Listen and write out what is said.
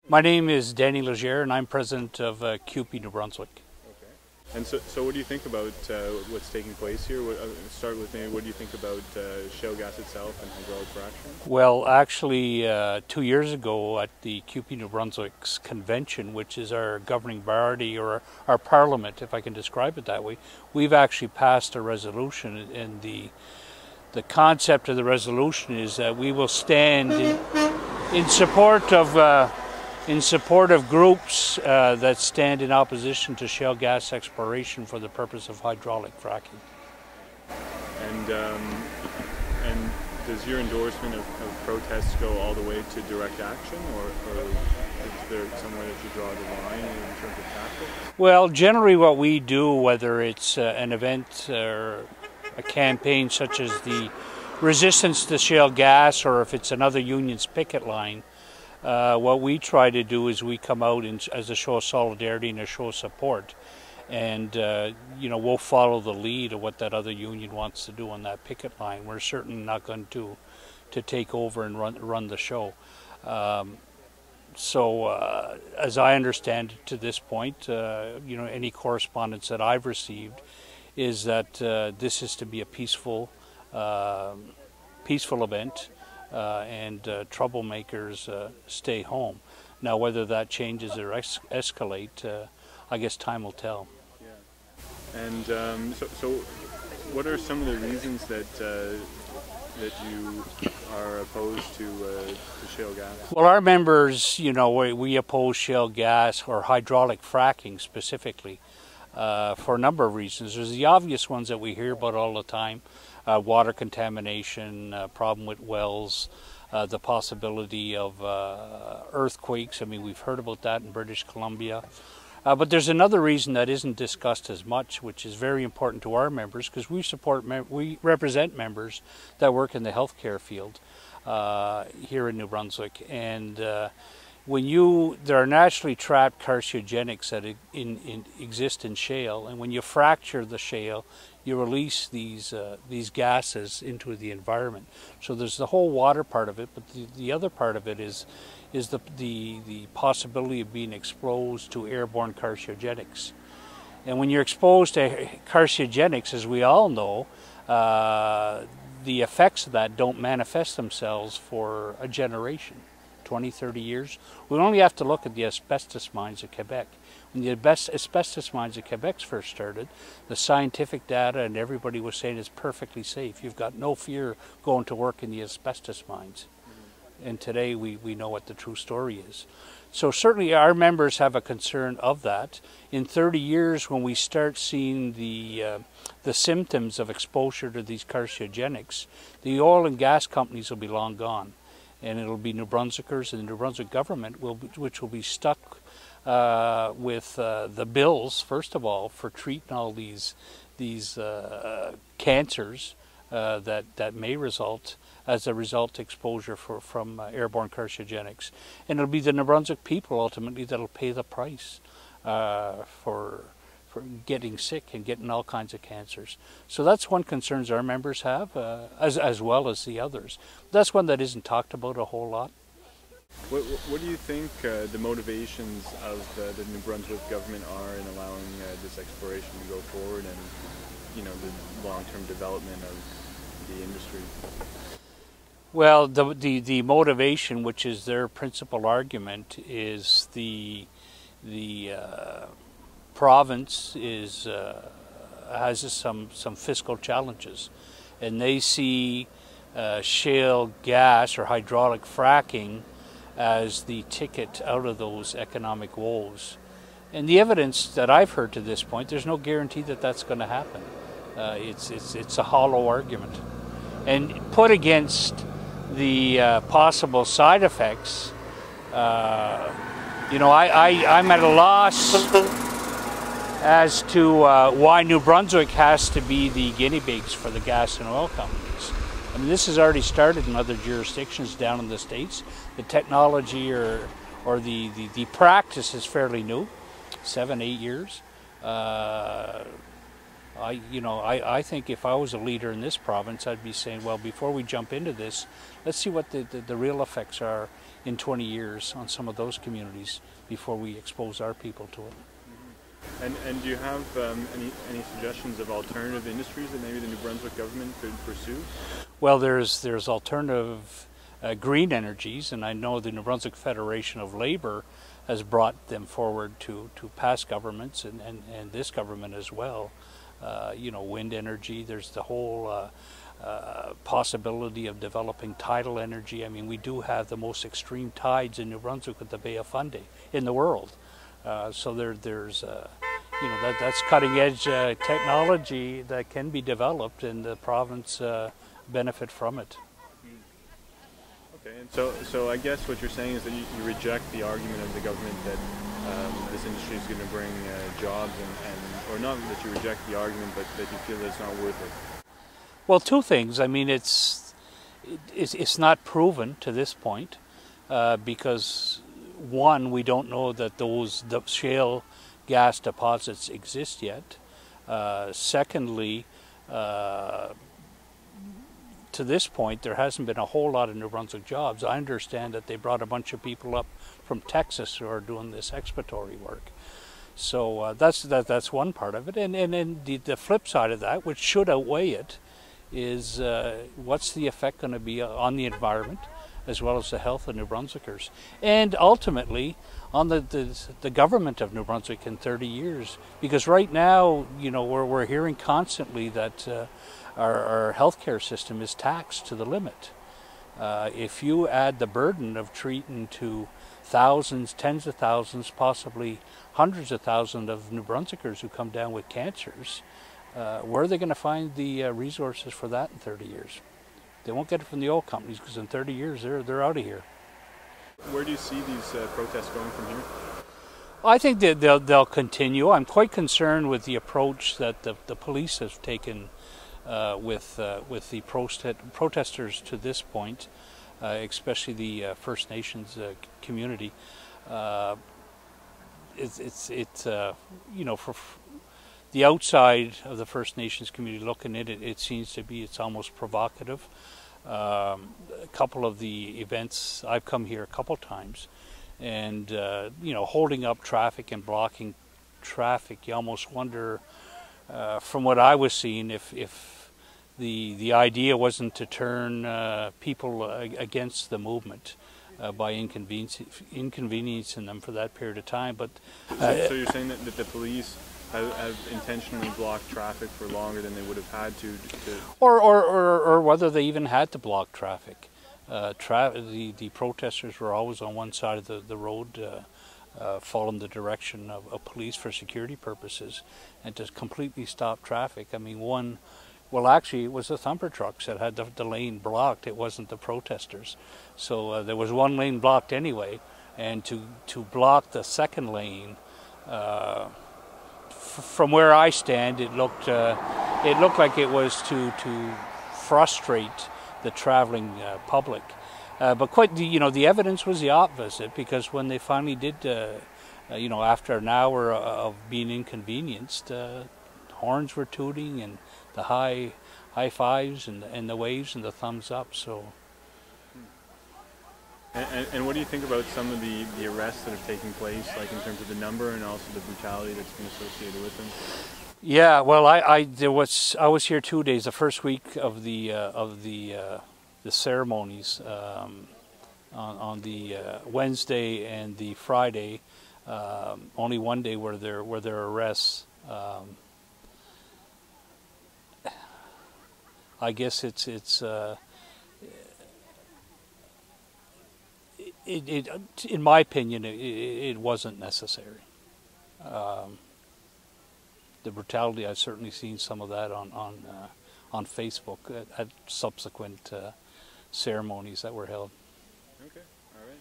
My name is Danny Lègère, and I'm president of CUPE, New Brunswick. Okay. And so what do you think about what's taking place here? Start with maybe what do you think about shale gas itself and hydraulic fracturing? Well, actually, 2 years ago at the CUPE New Brunswick's convention, which is our governing body or our parliament, if I can describe it that way, we've actually passed a resolution, and the concept of the resolution is that we will stand in support of groups that stand in opposition to shale gas exploration for the purpose of hydraulic fracking. And does your endorsement of protests go all the way to direct action, or is there somewhere that you draw the line in terms of tactics? Well, generally what we do, whether it's an event or a campaign such as the resistance to shale gas, or if it's another union's picket line, what we try to do is we come out as a show of solidarity and a show of support, and we'll follow the lead of what that other union wants to do on that picket line. We're certainly not going to take over and run the show. As I understand it to this point, any correspondence that I've received is that this is to be a peaceful event. And troublemakers stay home. Now, whether that changes or escalate, I guess time will tell. Yeah. And so what are some of the reasons that you are opposed to shale gas? Well, our members, we oppose shale gas or hydraulic fracking specifically for a number of reasons. There's the obvious ones that we hear about all the time. Water contamination, problem with wells, the possibility of earthquakes. I mean, we've heard about that in British Columbia. But there's another reason that isn't discussed as much, which is very important to our members, because we represent members that work in the healthcare field here in New Brunswick. And there are naturally trapped carcinogenics that exist in shale, and when you fracture the shale, you release these gases into the environment. So there's the whole water part of it, but the other part of it is the possibility of being exposed to airborne carcinogenics. And when you're exposed to carcinogenics, as we all know, the effects of that don't manifest themselves for a generation. 20, 30 years. We only have to look at the asbestos mines of Quebec. When the asbestos mines of Quebec first started, the scientific data and everybody was saying it's perfectly safe. You've got no fear going to work in the asbestos mines. And today we know what the true story is. So certainly our members have a concern of that. In 30 years, when we start seeing the symptoms of exposure to these carcinogenics, the oil and gas companies will be long gone. And it'll be New Brunswickers and the New Brunswick government which will be stuck with the bills, first of all, for treating all these cancers that may result as a result exposure from airborne carcinogenics. And it'll be the New Brunswick people ultimately that'll pay the price for getting sick and getting all kinds of cancers. So that's one concern our members have, as well as the others. That's one that isn't talked about a whole lot. What do you think the motivations of the New Brunswick government are in allowing this exploration to go forward, and the long-term development of the industry? Well, the motivation, which is their principal argument, is the province has some fiscal challenges, and they see shale gas or hydraulic fracking as the ticket out of those economic woes. And the evidence that I've heard to this point, there's no guarantee that that's going to happen. It's a hollow argument, and put against the possible side effects. I'm at a loss as to why New Brunswick has to be the guinea pigs for the gas and oil companies. I mean, this has already started in other jurisdictions down in the States. The technology or the practice is fairly new, 7, 8 years. I think if I was a leader in this province, I'd be saying, well, before we jump into this, let's see what the real effects are in 20 years on some of those communities before we expose our people to it. And do you have any suggestions of alternative industries that maybe the New Brunswick government could pursue? Well, there's alternative green energies, and I know the New Brunswick Federation of Labour has brought them forward to past governments and this government as well. You know, wind energy. There's the whole possibility of developing tidal energy. I mean, we do have the most extreme tides in New Brunswick with the Bay of Fundy in the world. So there's you know, that's cutting edge technology that can be developed, and the province benefit from it. Okay, and so I guess what you're saying is that you reject the argument of the government that this industry is going to bring jobs, or not that you reject the argument, but that you feel that it's not worth it. Well, two things. I mean, it's not proven to this point because one, we don't know that the shale gas deposits exist yet. Secondly, to this point, there hasn't been a whole lot of New Brunswick jobs. I understand that they brought a bunch of people up from Texas who are doing this exploratory work. So that's one part of it. And the flip side of that, which should outweigh it, is what's the effect going to be on the environment, as well as the health of New Brunswickers, and ultimately on the government of New Brunswick in 30 years. Because right now, you know, we're hearing constantly that our healthcare system is taxed to the limit. If you add the burden of treating to thousands, tens of thousands, possibly hundreds of thousands of New Brunswickers who come down with cancers, where are they going to find the resources for that in 30 years? They won't get it from the oil companies, because in 30 years they're out of here. Where do you see these protests going from here? I think that they'll continue. I'm quite concerned with the approach that the police have taken with the protesters to this point, especially the First Nations community. It's you know, for the outside of the First Nations community looking at it, it seems to be, it's almost provocative. A couple of the events, I've come here a couple times, and you know, holding up traffic and blocking traffic, you almost wonder, from what I was seeing, if the idea wasn't to turn people against the movement by inconveniencing them for that period of time. But so you're saying that the police have intentionally blocked traffic for longer than they would have had to or whether they even had to block traffic. The protesters were always on one side of the road, following the direction of police for security purposes, and to completely stop traffic. I mean, well, actually, it was the thumper trucks that had the lane blocked. It wasn't the protesters. So there was one lane blocked anyway, and to block the second lane, from where I stand, it looked like it was to frustrate the traveling public. But quite, you know, the evidence was the opposite, because when they finally did, you know, after an hour of being inconvenienced, horns were tooting, and the high fives and the waves and the thumbs up. So. And what do you think about some of the arrests that have taken place, like in terms of the number and also the brutality that's been associated with them? Yeah, well, I was here 2 days. The first week of the ceremonies, on the Wednesday and the Friday. Only one day were there arrests. I guess it's in my opinion, it wasn't necessary. The brutality, I've certainly seen some of that on Facebook at subsequent ceremonies that were held. Okay, all right.